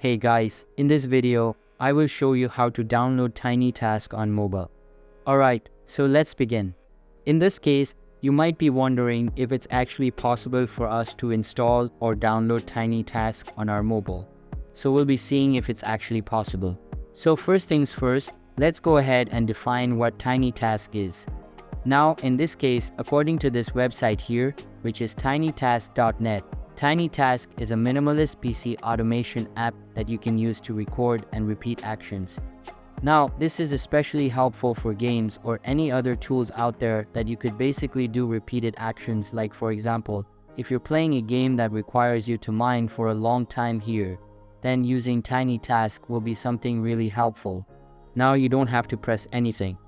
Hey guys, in this video, I will show you how to download TinyTask on mobile. Alright, so let's begin. In this case, you might be wondering if it's actually possible for us to install or download TinyTask on our mobile. So we'll be seeing if it's actually possible. So first things first, let's go ahead and define what TinyTask is. Now, in this case, according to this website here, which is tinytask.net, TinyTask is a minimalist PC automation app that you can use to record and repeat actions. Now, this is especially helpful for games or any other tools out there that you could basically do repeated actions, like for example, if you're playing a game that requires you to mine for a long time here, then using TinyTask will be something really helpful. Now you don't have to press anything.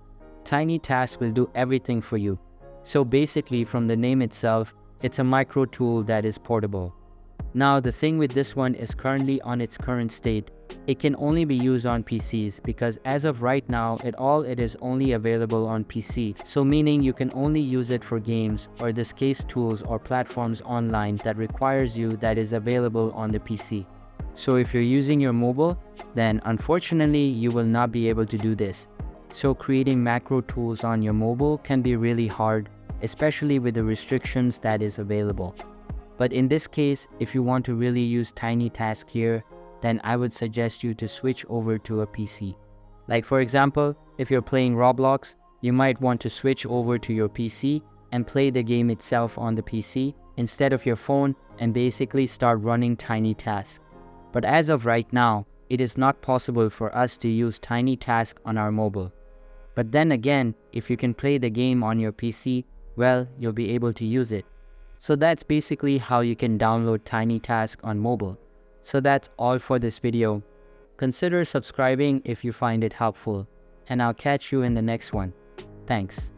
TinyTask will do everything for you. So basically, from the name itself, it's a micro tool that is portable. Now the thing with this one is currently on its current state, it can only be used on PCs because as of right now, it is only available on PC. So meaning you can only use it for games or this case tools or platforms online that requires you that is available on the PC. So if you're using your mobile, then unfortunately you will not be able to do this. So creating macro tools on your mobile can be really hard, especially with the restrictions that is available. But in this case, if you want to really use TinyTask here, then I would suggest you to switch over to a PC. Like for example, if you're playing Roblox, you might want to switch over to your PC and play the game itself on the PC instead of your phone and basically start running TinyTask. But as of right now, it is not possible for us to use TinyTask on our mobile. But then again, if you can play the game on your PC, well, you'll be able to use it. So that's basically how you can download TinyTask on mobile. So that's all for this video. Consider subscribing if you find it helpful, and I'll catch you in the next one. Thanks.